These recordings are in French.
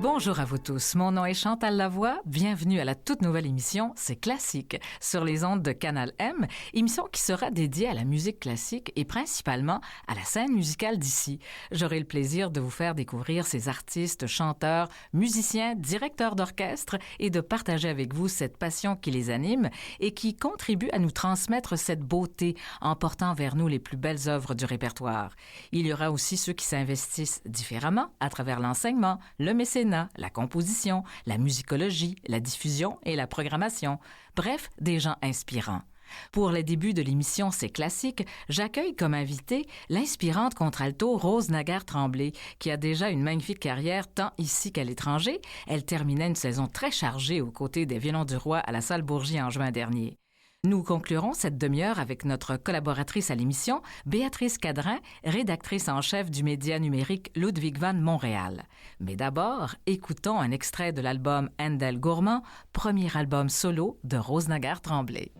Bonjour à vous tous, mon nom est Chantal Lavoie, bienvenue à la toute nouvelle émission C'est classique sur les ondes de Canal M, émission qui sera dédiée à la musique classique et principalement à la scène musicale d'ici. J'aurai le plaisir de vous faire découvrir ces artistes, chanteurs, musiciens, directeurs d'orchestre et de partager avec vous cette passion qui les anime et qui contribue à nous transmettre cette beauté en portant vers nous les plus belles œuvres du répertoire. Il y aura aussi ceux qui s'investissent différemment à travers l'enseignement, le mécénat, la composition, la musicologie, la diffusion et la programmation. Bref, des gens inspirants. Pour les débuts de l'émission C'est classique, j'accueille comme invitée l'inspirante contralto Rose Naguère-Tremblay, qui a déjà une magnifique carrière tant ici qu'à l'étranger. Elle terminait une saison très chargée aux côtés des Violons du Roi à la Salle Bourgie en juin dernier. Nous conclurons cette demi-heure avec notre collaboratrice à l'émission, Béatrice Cadrin, rédactrice en chef du média numérique Ludwig van Montréal. Mais d'abord, écoutons un extrait de l'album Handel Gourmand, premier album solo de Rose Naguère-Tremblay.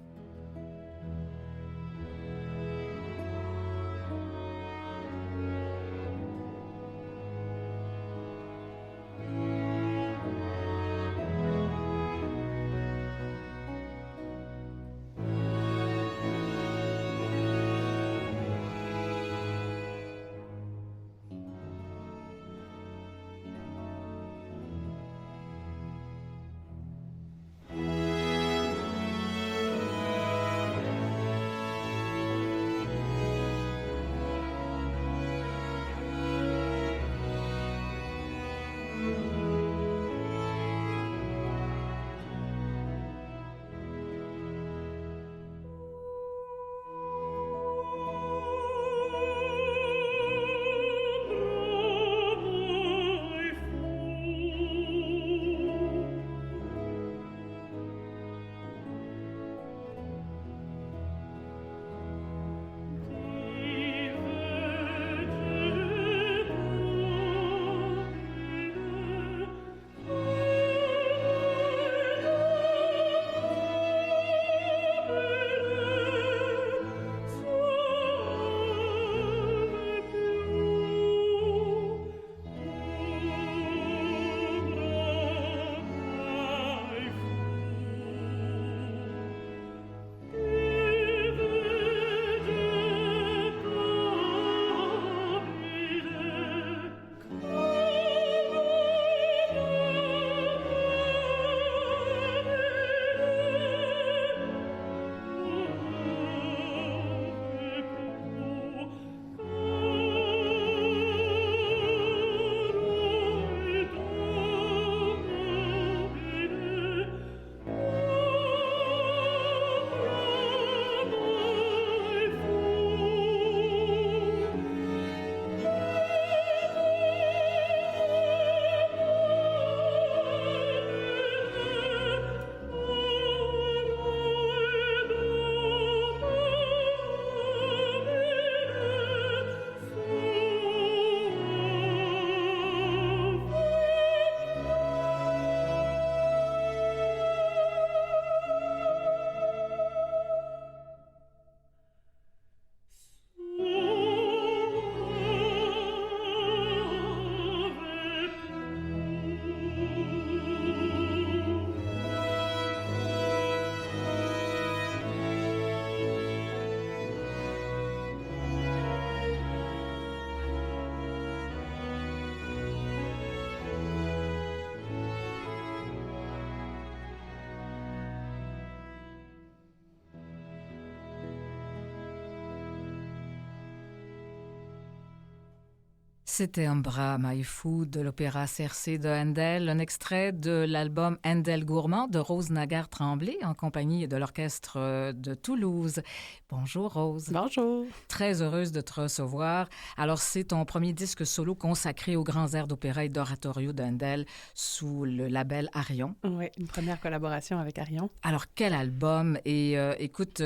C'était Umbra My Food de l'opéra Circé de Handel, un extrait de l'album Handel Gourmand de Rose Naguère-Tremblay en compagnie de l'orchestre de Toulouse. Bonjour Rose. Bonjour. Très heureuse de te recevoir. Alors c'est ton premier disque solo consacré aux grands airs d'opéra et d'oratorio de Handel sous le label Arion. Oui, une première collaboration avec Arion. Alors quel album! Et écoute,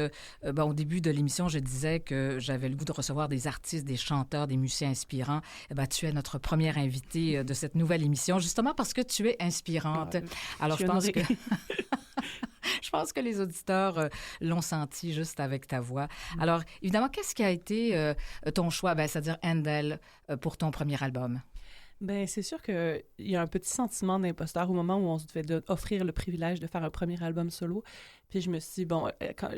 au début de l'émission, je disais que j'avais le goût de recevoir des artistes, des chanteurs, des musiciens inspirants. Tu es notre première invitée de cette nouvelle émission, justement parce que tu es inspirante. Alors, je pense que... Je pense que les auditeurs l'ont senti juste avec ta voix. Alors, évidemment, qu'est-ce qui a été ton choix, c'est-à-dire Handel, pour ton premier album? Ben c'est sûr qu'il y a un petit sentiment d'imposteur au moment où on se devait offrir le privilège de faire un premier album solo. Puis je me suis dit, bon,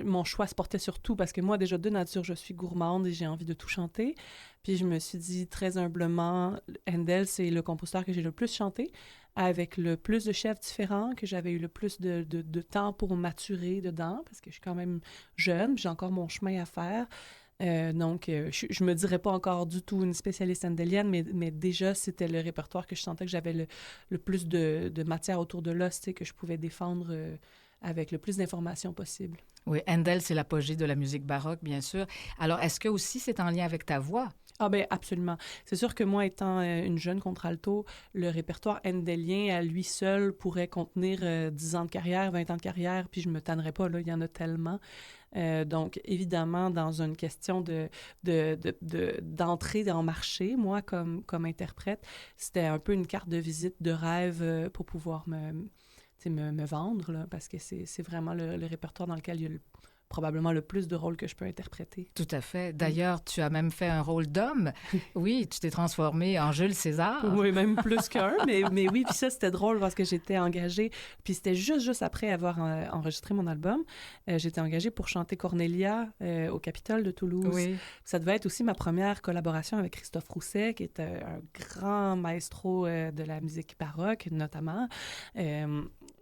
mon choix se portait sur tout parce que moi, déjà, de nature, je suis gourmande et j'ai envie de tout chanter. Puis je me suis dit, très humblement, Handel, c'est le compositeur que j'ai le plus chanté, avec le plus de chefs différents, que j'avais eu le plus de temps pour maturer dedans, parce que je suis quand même jeune, puis j'ai encore mon chemin à faire. Donc, je me dirais pas encore du tout une spécialiste handelienne, mais déjà, c'était le répertoire que je sentais que j'avais le plus de matière autour de l'os, tu sais, que je pouvais défendre avec le plus d'informations possible. Oui, Handel, c'est l'apogée de la musique baroque, bien sûr. Alors, est-ce que aussi c'est en lien avec ta voix? Ah ben absolument. C'est sûr que moi, étant une jeune contralto, le répertoire handelien à lui seul pourrait contenir 10 ans de carrière, 20 ans de carrière, puis je me tannerais pas, là, il y en a tellement. Donc, évidemment, dans une question d'entrée dans le marché, moi, comme interprète, c'était un peu une carte de visite de rêve pour pouvoir me vendre, là, parce que c'est vraiment le répertoire dans lequel il y a probablement le plus de rôles que je peux interpréter. Tout à fait. D'ailleurs, tu as même fait un rôle d'homme. Oui, tu t'es transformé en Jules César. Oui, même plus qu'un, mais oui, puis ça, c'était drôle parce que j'étais engagée, puis c'était juste après avoir enregistré mon album, j'étais engagée pour chanter Cornelia au Capitole de Toulouse. Oui. Ça devait être aussi ma première collaboration avec Christophe Rousset, qui est un grand maestro de la musique baroque, notamment.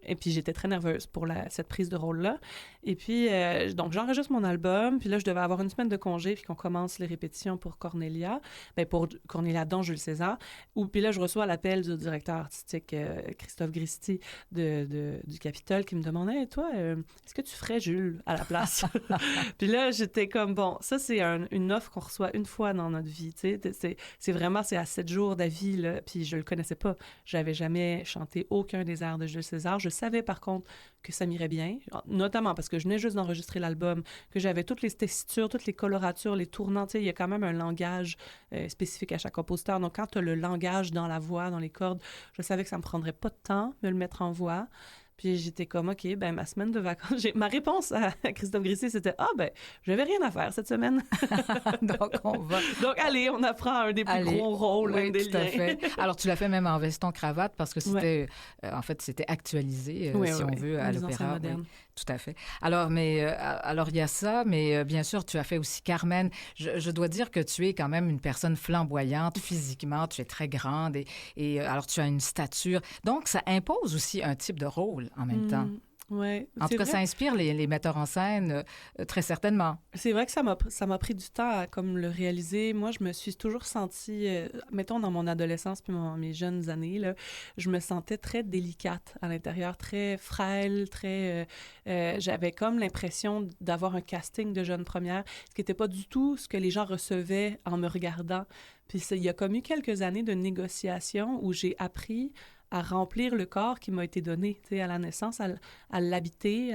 Et puis, j'étais très nerveuse pour cette prise de rôle-là. Et puis, donc, j'enregistre mon album. Puis là, je devais avoir une semaine de congé, puis qu'on commence les répétitions pour Cornelia. Bien, pour Cornelia dans Jules César. Puis là, je reçois l'appel du directeur artistique Christophe Gristi du Capitole qui me demandait hey, « Toi, est-ce que tu ferais Jules à la place? » Puis là, j'étais comme, bon, ça, c'est une offre qu'on reçoit une fois dans notre vie. Tu sais, c'est à 7 jours d'avis, là. Puis je le connaissais pas. J'avais jamais chanté aucun des airs de Jules César. Je savais, par contre, que ça m'irait bien, notamment parce que je venais juste d'enregistrer l'album, que j'avais toutes les tessitures, toutes les coloratures, les tournants. Tu sais, il y a quand même un langage spécifique à chaque compositeur. Donc, quand tu as le langage dans la voix, dans les cordes, je savais que ça me prendrait pas de temps de le mettre en voix. Puis j'étais comme, OK, ben ma semaine de vacances, ma réponse à Christophe Grissier, c'était, ben, j'avais rien à faire cette semaine. Donc, on va... Donc, allez, on apprend un des plus gros rôles. Oui, tout à fait. Alors, tu l'as fait même en veston-cravate parce que c'était, en fait, c'était actualisé, si on veut, à l'opéra. Oui, tout à fait. Alors, il y a ça, mais bien sûr, tu as fait aussi Carmen. Je dois dire que tu es quand même une personne flamboyante physiquement, tu es très grande et alors tu as une stature. Donc, ça impose aussi un type de rôle en même temps. Ouais, en tout cas, ça inspire les metteurs en scène, très certainement. C'est vrai que ça m'a pris du temps à comme le réaliser. Moi, je me suis toujours sentie, mettons dans mon adolescence puis mes jeunes années, là, je me sentais très délicate à l'intérieur, très frêle, j'avais comme l'impression d'avoir un casting de jeune première, ce qui n'était pas du tout ce que les gens recevaient en me regardant. Puis il y a comme eu quelques années de négociations où j'ai appris à remplir le corps qui m'a été donné, tu sais, à la naissance, à l'habiter,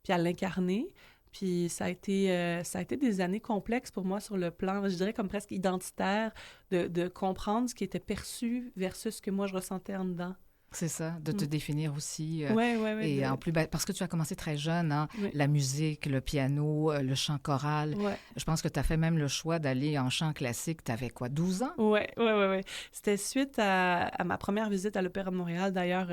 puis à l'incarner. Puis ça a été des années complexes pour moi sur le plan, je dirais comme presque identitaire, de comprendre ce qui était perçu versus ce que moi je ressentais en dedans. C'est ça, de te définir aussi. Oui. Et en plus, parce que tu as commencé très jeune, hein, la musique, le piano, le chant choral. Ouais. Je pense que tu as fait même le choix d'aller en chant classique. Tu avais quoi, 12 ans? Oui. C'était suite à ma première visite à l'Opéra de Montréal, d'ailleurs,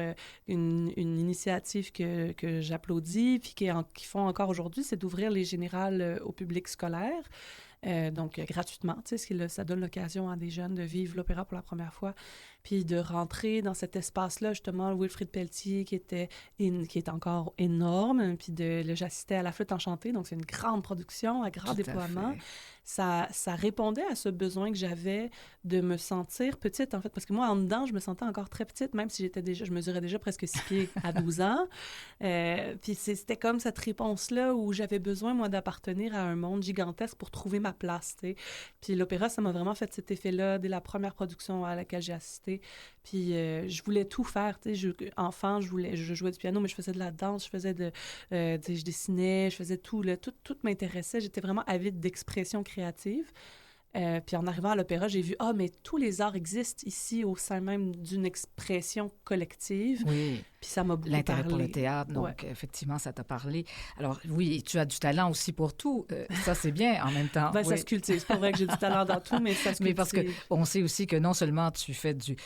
une initiative que j'applaudis, puis qui font encore aujourd'hui, c'est d'ouvrir les générales au public scolaire. Donc, gratuitement, tu sais, ça donne l'occasion à des jeunes de vivre l'opéra pour la première fois, puis de rentrer dans cet espace-là, justement, Wilfrid Pelletier, qui est encore énorme, puis j'assistais à La Flûte enchantée, donc c'est une grande production, un grand déploiement. Ça répondait à ce besoin que j'avais de me sentir petite, en fait, parce que moi, en dedans, je me sentais encore très petite, même si je mesurais déjà presque 6 pieds à 12 ans. Puis c'était comme cette réponse-là où j'avais besoin, moi, d'appartenir à un monde gigantesque pour trouver ma place, tu sais. Puis l'opéra, ça m'a vraiment fait cet effet-là dès la première production à laquelle j'ai assisté. Puis je voulais tout faire, tu sais. Enfant, je jouais du piano, mais je faisais de la danse, je dessinais, je faisais tout, là. Tout m'intéressait. J'étais vraiment avide d'expression créative. Puis en arrivant à l'opéra, j'ai vu mais tous les arts existent ici au sein même d'une expression collective. Oui. Puis ça m'a beaucoup l'intérêt parlé. pour le théâtre, donc effectivement, ça t'a parlé. Alors oui, tu as du talent aussi pour tout. Ça, c'est bien en même temps. Ben, ça se cultive. C'est pas vrai que j'ai du talent dans tout, mais ça se cultive. Mais parce qu'on sait aussi que non seulement tu fais du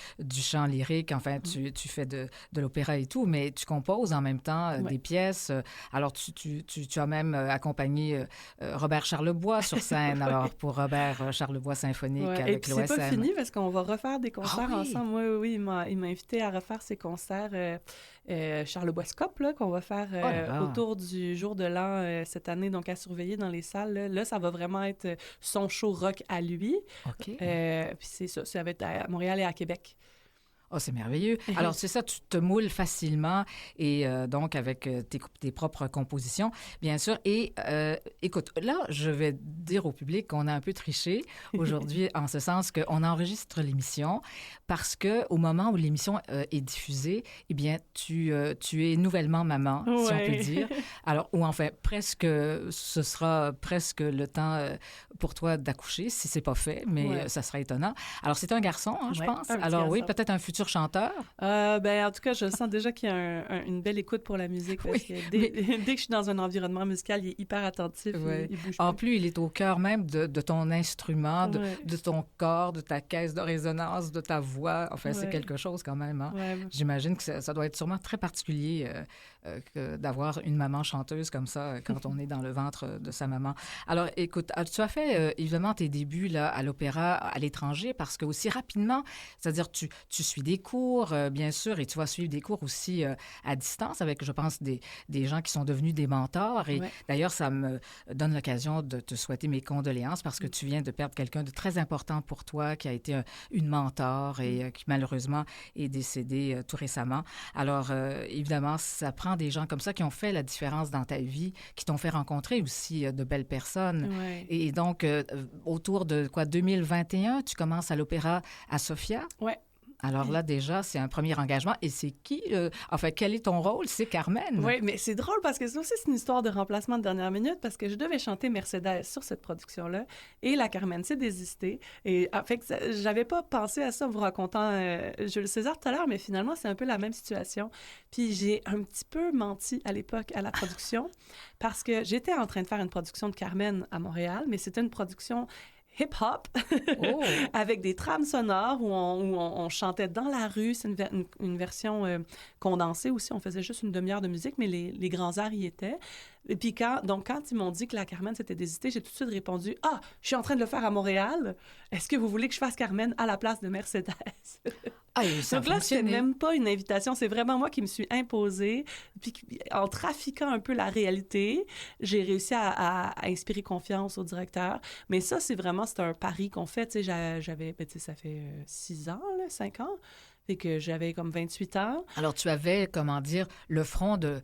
chant lyrique, enfin, tu fais de l'opéra et tout, mais tu composes en même temps des pièces. Alors, tu as même accompagné Robert Charlebois sur scène, alors pour Robert Charlebois Symphonique avec l'OSM. C'est pas fini parce qu'on va refaire des concerts ensemble. Oui, il m'a invité à refaire ces concerts Charlebois-Scope qu'on va faire autour du jour de l'an cette année, donc à surveiller dans les salles. Là, ça va vraiment être son show rock à lui. OK. Puis c'est ça va être à Montréal et à Québec. Oh, c'est merveilleux. Alors, c'est ça, tu te moules facilement et donc avec tes propres compositions, bien sûr. Et écoute, là, je vais dire au public qu'on a un peu triché aujourd'hui en ce sens qu'on enregistre l'émission parce que au moment où l'émission est diffusée, eh bien, tu es nouvellement maman, si on peut dire. Alors, ou enfin, ce sera presque le temps pour toi d'accoucher, si c'est pas fait, mais ça sera étonnant. Alors, c'est un garçon, hein, je pense. Alors, oui, peut-être un futur chanteur? Ben, en tout cas, je sens déjà qu'il y a une belle écoute pour la musique. Parce que dès que je suis dans un environnement musical, il est hyper attentif. Il bouge en plus, il est au cœur même de ton instrument, de ton corps, de ta caisse de résonance, de ta voix. Enfin, c'est quelque chose quand même. Hein? J'imagine que ça doit être sûrement très particulier d'avoir une maman chanteuse comme ça quand on est dans le ventre de sa maman. Alors, écoute, tu as fait évidemment tes débuts là, à l'opéra à l'étranger parce que aussi rapidement, c'est-à-dire tu suis des cours, bien sûr, et tu vas suivre des cours aussi à distance avec, je pense, des gens qui sont devenus des mentors. Et d'ailleurs, ça me donne l'occasion de te souhaiter mes condoléances parce que tu viens de perdre quelqu'un de très important pour toi qui a été une mentor et qui malheureusement est décédé tout récemment. Alors, évidemment, ça prend des gens comme ça qui ont fait la différence dans ta vie, qui t'ont fait rencontrer aussi de belles personnes. Et donc, autour de 2021, tu commences à l'opéra à Sofia? Oui. Alors là, déjà, c'est un premier engagement. Et c'est qui? Enfin, quel est ton rôle? C'est Carmen. Oui, mais c'est drôle parce que ça aussi, c'est une histoire de remplacement de dernière minute parce que je devais chanter Mercedes sur cette production-là et la Carmen s'est désistée. Et en fait, j'avais pas pensé à ça en vous racontant Jules César tout à l'heure, mais finalement, c'est un peu la même situation. Puis j'ai un petit peu menti à l'époque à la production parce que j'étais en train de faire une production de Carmen à Montréal, mais c'était une production hip-hop, avec des trames sonores où on chantait dans la rue. C'est une version condensée aussi. On faisait juste une demi-heure de musique, mais les grands airs y étaient. Et puis quand ils m'ont dit que la Carmen s'était désistée, j'ai tout de suite répondu « Ah, je suis en train de le faire à Montréal. Est-ce que vous voulez que je fasse Carmen à la place de Mercedes? » Donc là, c'est même pas une invitation, c'est vraiment moi qui me suis imposée. Puis en trafiquant un peu la réalité, j'ai réussi à inspirer confiance au directeur. Mais ça, c'est un pari qu'on fait. Tu sais, ça fait 6 ans, 5 ans. Fait que j'avais comme 28 ans. Alors, tu avais, comment dire, le front de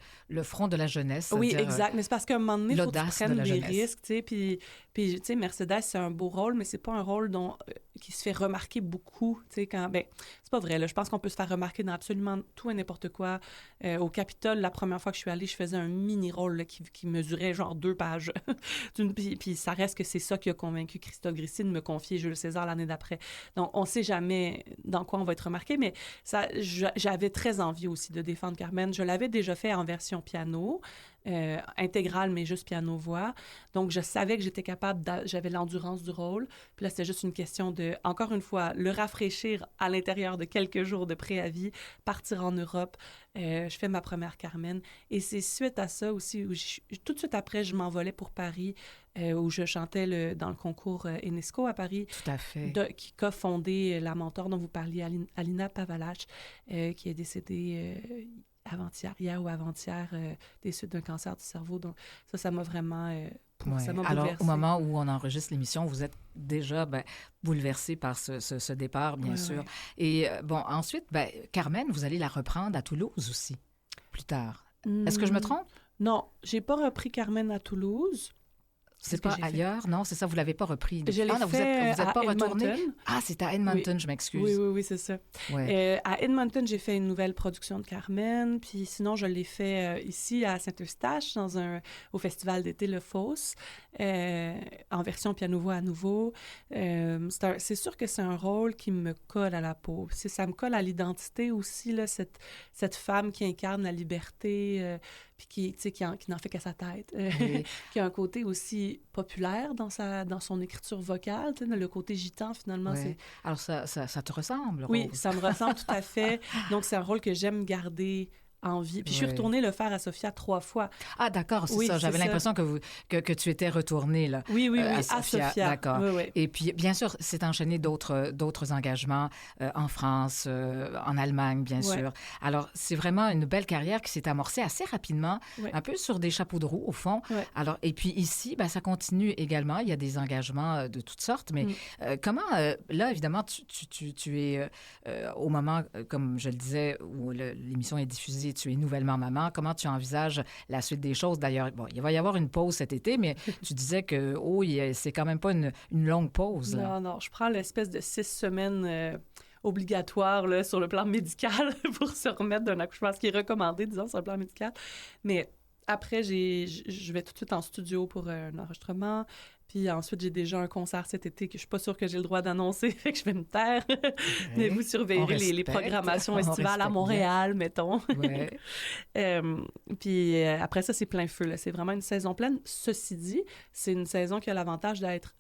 la jeunesse. Oui, exact. Mais c'est parce qu'à un moment donné, il faut que tu prennes des jeunesse. risques, tu sais. Puis tu sais, Mercedes, c'est un beau rôle, mais c'est pas un rôle qui se fait remarquer beaucoup, tu sais, c'est pas vrai, là. Je pense qu'on peut se faire remarquer dans absolument tout et n'importe quoi. Au Capitole, la première fois que je suis allée, je faisais un mini-rôle là, qui mesurait genre 2 pages. Puis ça reste que c'est ça qui a convaincu Christophe Grissy de me confier Jules César l'année d'après. Donc, on sait jamais dans quoi on va être remarqué, mais j'avais très envie aussi de défendre Carmen. Je l'avais déjà fait en version piano, intégrale, mais juste piano-voix. Donc, je savais que j'étais capable, j'avais l'endurance du rôle. Puis là, c'était juste une question de, encore une fois, le rafraîchir à l'intérieur de quelques jours de préavis, partir en Europe. Je fais ma première Carmen. Et c'est suite à ça aussi, où tout de suite après, je m'envolais pour Paris, où je chantais dans le concours UNESCO à Paris. Tout à fait. Qui a fondé la mentor dont vous parliez, Alina Pavalache, qui est décédée hier ou avant-hier, des suites d'un cancer du cerveau. Donc ça m'a vraiment... ça m'a Alors, bouleversée. au moment où on enregistre l'émission, vous êtes déjà bouleversé par ce départ, bien sûr. Et bon, ensuite, Carmen, vous allez la reprendre à Toulouse aussi, plus tard. Est-ce que je me trompe? Non, j'ai pas repris Carmen à Toulouse. C'est pas ailleurs, non? C'est ça, vous l'avez pas repris? Je l'ai fait vous êtes pas retourné? Edmonton. Ah, c'est à Edmonton, oui. Je m'excuse. Oui, c'est ça. Ouais. À Edmonton, j'ai fait une nouvelle production de Carmen, puis sinon, je l'ai fait ici à Saint-Eustache, au festival d'été Le Fosse, en version piano-voix à nouveau. C'est sûr que c'est un rôle qui me colle à la peau. Ça me colle à l'identité aussi, là, cette femme qui incarne la liberté, puis qui n'en fait qu'à sa tête, Oui. qui a un côté aussi populaire dans son écriture vocale, le côté gitan, finalement. Oui. Alors, ça te ressemble, Rose? Oui, ça me ressemble tout à fait. Donc, c'est un rôle que j'aime garder en vie. Puis je suis retournée le faire à Sofia 3 fois. Ah, d'accord, c'est ça. J'avais l'impression que tu étais retournée, là. Oui, à Sofia. D'accord. Oui. Et puis, bien sûr, c'est enchaîné d'autres engagements en France, en Allemagne, bien sûr. Alors, c'est vraiment une belle carrière qui s'est amorcée assez rapidement, un peu sur des chapeaux de roue, au fond. Alors, et puis ici, ça continue également. Il y a des engagements de toutes sortes. Mais comment, là, évidemment, tu es au moment, comme je le disais, où l'émission est diffusée, tu es nouvellement maman. Comment tu envisages la suite des choses? D'ailleurs, il va y avoir une pause cet été, mais tu disais que c'est quand même pas une longue pause. Là. Non, je prends l'espèce de 6 semaines obligatoire là, sur le plan médical pour se remettre d'un accouchement, ce qui est recommandé, disons, sur le plan médical. Mais après, je vais tout de suite en studio pour un enregistrement. Puis ensuite, j'ai déjà un concert cet été que je suis pas sûre que j'ai le droit d'annoncer, fait que je vais me taire. Mais vous surveillerez les programmations estivales à Montréal, mettons. Puis après ça, c'est plein feu. Là. C'est vraiment une saison pleine. Ceci dit, c'est une saison qui a l'avantage d'être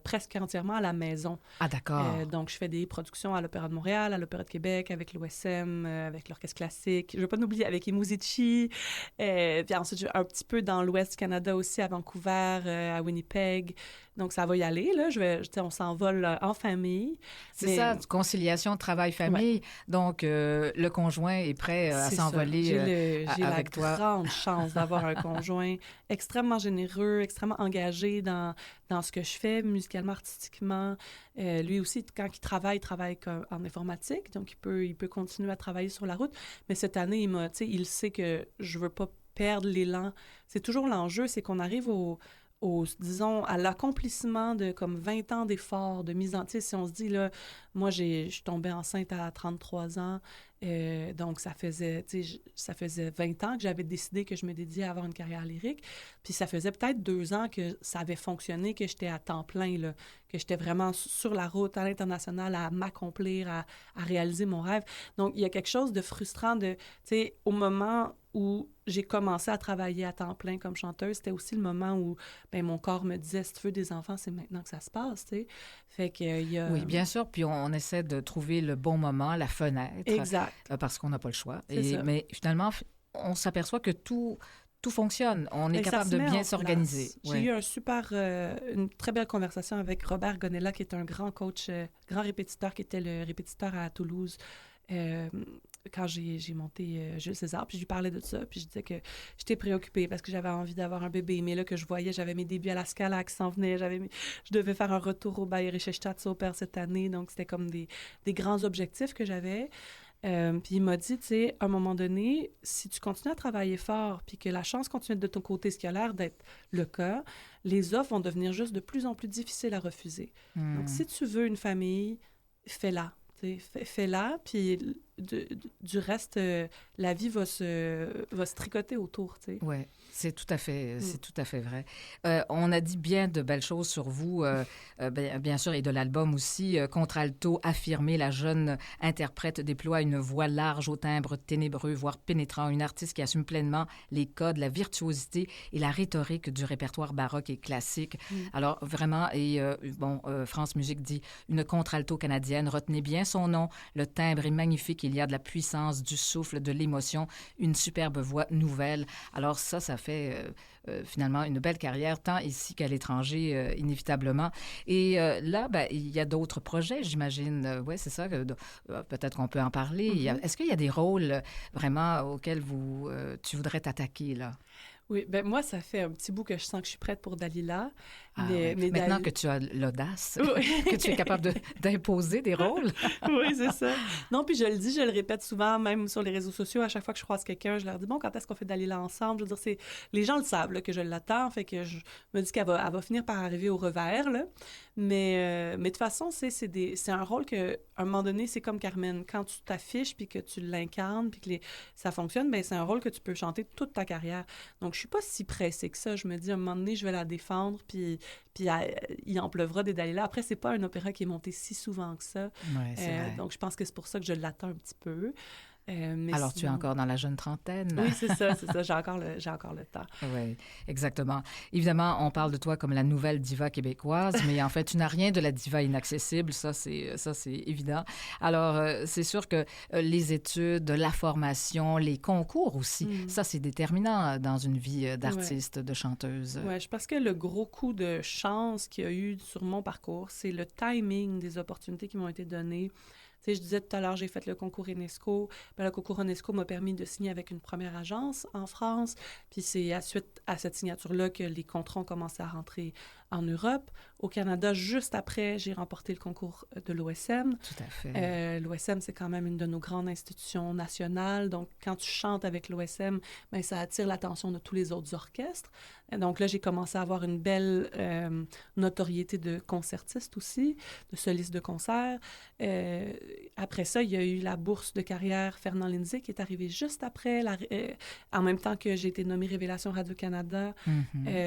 presque entièrement à la maison. Ah, d'accord. Donc, je fais des productions à l'Opéra de Montréal, à l'Opéra de Québec, avec l'OSM, avec l'Orchestre classique. Je ne veux pas l'oublier, avec Imuzici. Puis ensuite, je vais un petit peu dans l'Ouest du Canada aussi, à Vancouver, à Winnipeg. Donc, ça va y aller, là. On s'envole en famille. C'est ça, conciliation travail-famille. Donc, le conjoint est prêt à s'envoler avec toi. J'ai la grande chance d'avoir un conjoint extrêmement généreux, extrêmement engagé dans ce que je fais musicalement, artistiquement. Lui aussi, quand il travaille en informatique, donc il peut continuer à travailler sur la route. Mais cette année, il sait que je veux pas perdre l'élan. C'est toujours l'enjeu, c'est qu'on arrive disons, à l'accomplissement de comme 20 ans d'efforts, de mise en... Tu sais, si on se dit, là, moi, je suis tombée enceinte à 33 ans, donc ça faisait 20 ans que j'avais décidé que je me dédiais à avoir une carrière lyrique, puis ça faisait peut-être 2 ans que ça avait fonctionné, que j'étais à temps plein, là, que j'étais vraiment sur la route à l'international à m'accomplir, à réaliser mon rêve. Donc, il y a quelque chose de frustrant de, tu sais, au moment où j'ai commencé à travailler à temps plein comme chanteuse, c'était aussi le moment où mon corps me disait, si tu veux des enfants, c'est maintenant que ça se passe, tu sais. Fait que y a... Oui, bien sûr, puis on essaie de trouver le bon moment, la fenêtre. Exact. Parce qu'on n'a pas le choix. Ça. Mais finalement, on s'aperçoit que tout fonctionne. On est capable de bien s'organiser. J'ai eu une très belle conversation avec Robert Gonella, qui est un grand coach, grand répétiteur, qui était le répétiteur à Toulouse. Quand j'ai monté Jules César, puis je lui parlais de ça, puis je disais que j'étais préoccupée parce que j'avais envie d'avoir un bébé, mais là que je voyais, j'avais mes débuts à la Scala qui s'en venaient, je devais faire un retour au Bayerische Staatsoper cette année, donc c'était comme des grands objectifs que j'avais. Puis il m'a dit, tu sais, à un moment donné, si tu continues à travailler fort, puis que la chance continue de ton côté, ce qui a l'air d'être le cas, les offres vont devenir juste de plus en plus difficiles à refuser. Donc si tu veux une famille, fais-la. Fais-la, puis du reste, la vie va se tricoter autour, tu sais. Oui, c'est tout à fait vrai. On a dit bien de belles choses sur vous, bien sûr, et de l'album aussi. Contralto, affirmé, la jeune interprète déploie une voix large au timbre ténébreux, voire pénétrant, une artiste qui assume pleinement les codes, la virtuosité et la rhétorique du répertoire baroque et classique. Alors, vraiment, et France Musique dit une contralto canadienne, retenez bien son nom, le timbre est magnifique, il y a de la puissance, du souffle, de l'émotion, une superbe voix nouvelle. Alors ça fait finalement une belle carrière, tant ici qu'à l'étranger, inévitablement. Et là, il y a d'autres projets, j'imagine. Oui, c'est ça, peut-être qu'on peut en parler. Est-ce qu'il y a des rôles vraiment auxquels tu voudrais t'attaquer, là? Oui, moi, ça fait un petit bout que je sens que je suis prête pour Dalila. Ah, ouais. Maintenant que tu as l'audace, oui. que tu es capable d'imposer des rôles. Oui, c'est ça. Non, puis je le dis, je le répète souvent, même sur les réseaux sociaux, à chaque fois que je croise quelqu'un, je leur dis, bon, quand est-ce qu'on fait Dalila ensemble? Je veux dire, les gens le savent, là, que je l'attends, fait que je me dis qu'elle va finir par arriver au revers, là. Mais de toute façon, c'est un rôle que, à un moment donné, c'est comme Carmen. Quand tu t'affiches, puis que tu l'incarnes, puis que ça fonctionne, bien, c'est un rôle que tu peux chanter toute ta carrière. Donc, je suis pas si pressée que ça. Je me dis, à un moment donné, je vais la défendre, puis il en pleuvra des Dalila. Après, c'est pas un opéra qui est monté si souvent que ça. Ouais, c'est vrai. Donc, je pense que c'est pour ça que je l'attends un petit peu. Mais alors, tu es encore dans la jeune trentaine. Oui, c'est ça. J'ai encore le temps. Oui, exactement. Évidemment, on parle de toi comme la nouvelle diva québécoise, mais en fait, tu n'as rien de la diva inaccessible, ça, c'est évident. Alors, c'est sûr que les études, la formation, les concours aussi, ça, c'est déterminant dans une vie d'artiste, de chanteuse. Oui, je pense que le gros coup de chance qu'il y a eu sur mon parcours, c'est le timing des opportunités qui m'ont été données. Tu sais, je disais tout à l'heure, j'ai fait le concours UNESCO. Le concours UNESCO m'a permis de signer avec une première agence en France. Puis c'est suite à cette signature-là que les contrats ont commencé à rentrer en Europe. Au Canada, juste après, j'ai remporté le concours de l'OSM. Tout à fait. L'OSM, c'est quand même une de nos grandes institutions nationales. Donc, quand tu chantes avec l'OSM, bien, ça attire l'attention de tous les autres orchestres. Donc là, j'ai commencé à avoir une belle notoriété de concertiste aussi, de soliste de concert. Après ça, il y a eu la bourse de carrière Fernand Lindsay qui est arrivée juste après, en même temps que j'ai été nommée Révélation Radio-Canada.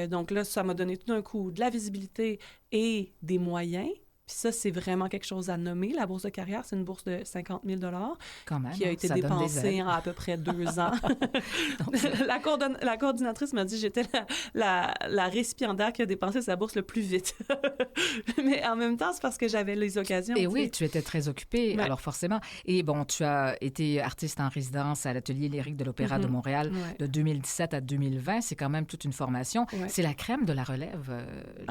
Donc là, ça m'a donné tout d'un coup de la visibilité et des moyens. Puis ça, c'est vraiment quelque chose à nommer. La bourse de carrière, c'est une bourse de 50 000 quand même, qui a été dépensée en à peu près 2 ans. Donc, la coordinatrice m'a dit que j'étais la récipiendaire qui a dépensé sa bourse le plus vite. Mais en même temps, c'est parce que j'avais les occasions. Et oui, tu étais très occupée, ouais. Alors forcément. Et bon, tu as été artiste en résidence à l'Atelier lyrique de l'Opéra de Montréal de 2017 à 2020. C'est quand même toute une formation. Ouais. C'est la crème de la relève,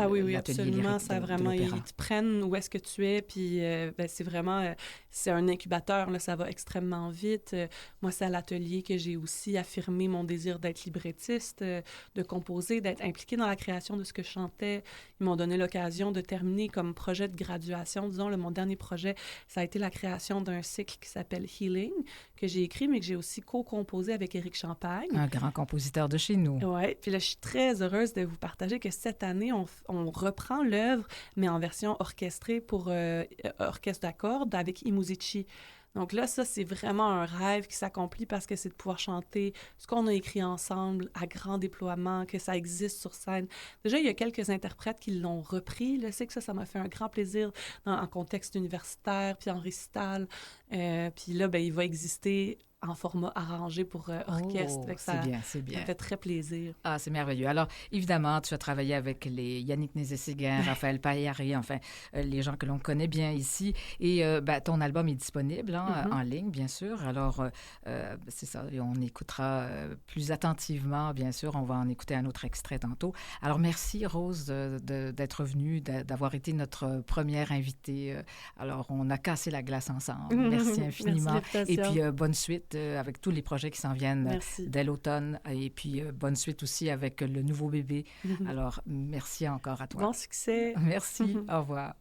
oui, absolument. Ça vraiment, ils te prennent où est-ce que tu es, puis c'est vraiment, c'est un incubateur, là, ça va extrêmement vite. Moi, c'est à l'atelier que j'ai aussi affirmé mon désir d'être librettiste, de composer, d'être impliquée dans la création de ce que je chantais. Ils m'ont donné l'occasion de terminer comme projet de graduation. Disons, mon dernier projet, ça a été la création d'un cycle qui s'appelle Healing, que j'ai écrit, mais que j'ai aussi co-composé avec Éric Champagne. Un grand compositeur de chez nous. Oui, puis là, je suis très heureuse de vous partager que cette année, on reprend l'œuvre, mais en version orchestrée pour orchestre à cordes avec Imuzici. Donc là, ça, c'est vraiment un rêve qui s'accomplit parce que c'est de pouvoir chanter ce qu'on a écrit ensemble à grand déploiement, que ça existe sur scène. Déjà, il y a quelques interprètes qui l'ont repris. Je sais que ça m'a fait un grand plaisir en contexte universitaire, puis en récital. Puis là, il va exister en format arrangé pour orchestre. C'est bien. Ça me fait très plaisir. Ah, c'est merveilleux. Alors, évidemment, tu as travaillé avec les Yannick Nézet-Séguin, Raphaël Paillari, enfin, les gens que l'on connaît bien ici. Et ton album est disponible en ligne, bien sûr. Alors, c'est ça, et on écoutera plus attentivement, bien sûr. On va en écouter un autre extrait tantôt. Alors, merci, Rose, d'être venue, d'avoir été notre première invitée. Alors, on a cassé la glace ensemble. Merci infiniment. Merci, et puis, bonne suite avec tous les projets qui s'en viennent dès l'automne. Et puis, bonne suite aussi avec le nouveau bébé. Alors, merci encore à toi. Bon succès. Merci. Au revoir.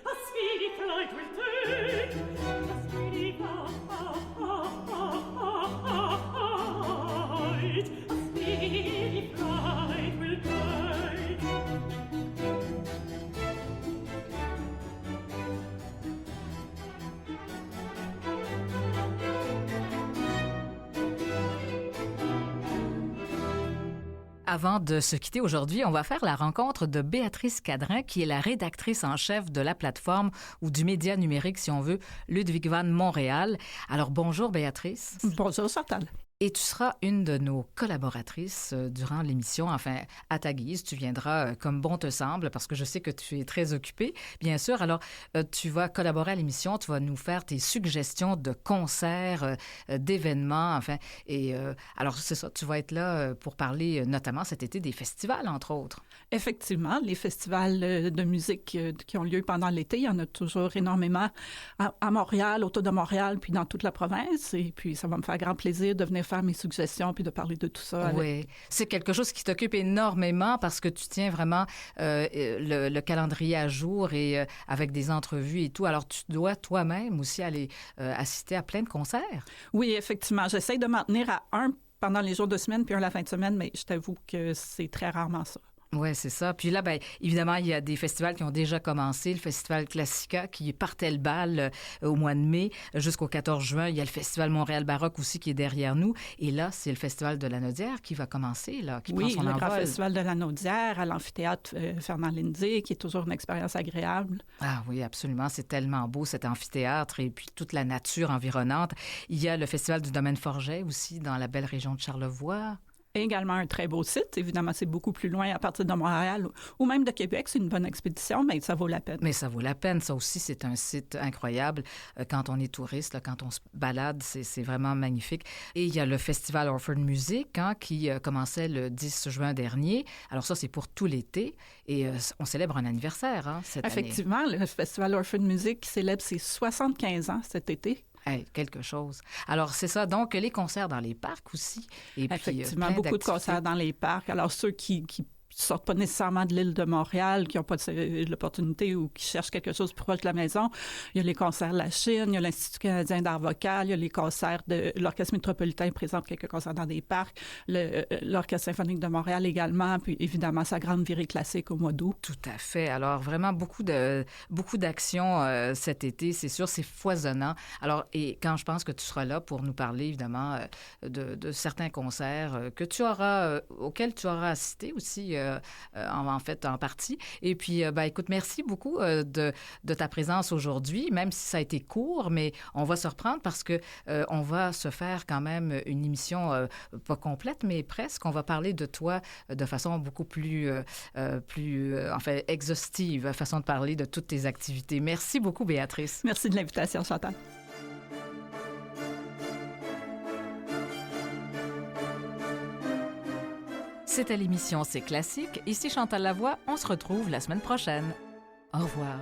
A speedy flight will take. Avant de se quitter aujourd'hui, on va faire la rencontre de Béatrice Cadrin, qui est la rédactrice en chef de la plateforme ou du média numérique, si on veut, Ludwig van Montréal. Alors, bonjour Béatrice. Bonjour Chantal. Et tu seras une de nos collaboratrices durant l'émission, enfin, à ta guise. Tu viendras comme bon te semble, parce que je sais que tu es très occupée, bien sûr. Alors, tu vas collaborer à l'émission, tu vas nous faire tes suggestions de concerts, d'événements, enfin. Et alors, c'est ça, tu vas être là pour parler notamment cet été des festivals, entre autres. Effectivement, les festivals de musique qui ont lieu pendant l'été, il y en a toujours énormément à Montréal, autour de Montréal, puis dans toute la province. Et puis, ça va me faire grand plaisir de venir faire mes suggestions puis de parler de tout ça. Oui, c'est quelque chose qui t'occupe énormément parce que tu tiens vraiment le calendrier à jour et avec des entrevues et tout. Alors, tu dois toi-même aussi aller assister à plein de concerts. Oui, effectivement. J'essaie de m'en tenir à un pendant les jours de semaine puis un la fin de semaine, mais je t'avoue que c'est très rarement ça. Oui, c'est ça. Puis là, bien, évidemment, il y a des festivals qui ont déjà commencé. Le Festival Classica qui partait le bal au mois de mai jusqu'au 14 juin. Il y a le Festival Montréal Baroque aussi qui est derrière nous. Et là, c'est le Festival de la Naudière qui va commencer, là, qui prend son envol. Oui, le grand Festival de la Naudière à l'amphithéâtre Fernand Lindsay, qui est toujours une expérience agréable. Ah oui, absolument. C'est tellement beau, cet amphithéâtre et puis toute la nature environnante. Il y a le Festival du Domaine Forget aussi dans la belle région de Charlevoix. Également un très beau site. Évidemment, c'est beaucoup plus loin à partir de Montréal ou même de Québec. C'est une bonne expédition, mais ça vaut la peine. Mais ça vaut la peine. Ça aussi, c'est un site incroyable. Quand on est touriste, là, quand on se balade, c'est vraiment magnifique. Et il y a le Festival Orphan Music qui commençait le 10 juin dernier. Alors ça, c'est pour tout l'été. Et on célèbre un anniversaire cette année. Effectivement, le Festival Orphan Music célèbre ses 75 ans cet été. Hey, quelque chose. Alors, c'est ça. Donc, les concerts dans les parcs aussi. Et effectivement, puis, beaucoup de concerts dans les parcs. Alors, ceux qui sortent pas nécessairement de l'île de Montréal, qui n'ont pas l'opportunité ou qui cherchent quelque chose plus proche de la maison. Il y a les concerts de la Chine, il y a l'Institut canadien d'art vocal, il y a les concerts de l'Orchestre métropolitain présente quelques concerts dans des parcs, l'Orchestre symphonique de Montréal également, puis évidemment sa grande virée classique au mois d'août. Tout à fait. Alors vraiment beaucoup d'actions cet été, c'est sûr, c'est foisonnant. Alors et quand je pense que tu seras là pour nous parler évidemment de certains concerts auxquels tu auras assisté aussi. En fait, en partie. Et puis, écoute, merci beaucoup de ta présence aujourd'hui, même si ça a été court, mais on va se reprendre parce que on va se faire quand même une émission pas complète, mais presque. On va parler de toi de façon beaucoup plus exhaustive, façon de parler de toutes tes activités. Merci beaucoup, Béatrice. Merci de l'invitation, Chantal. C'était l'émission C'est classique. Ici Chantal Lavoie. On se retrouve la semaine prochaine. Au revoir.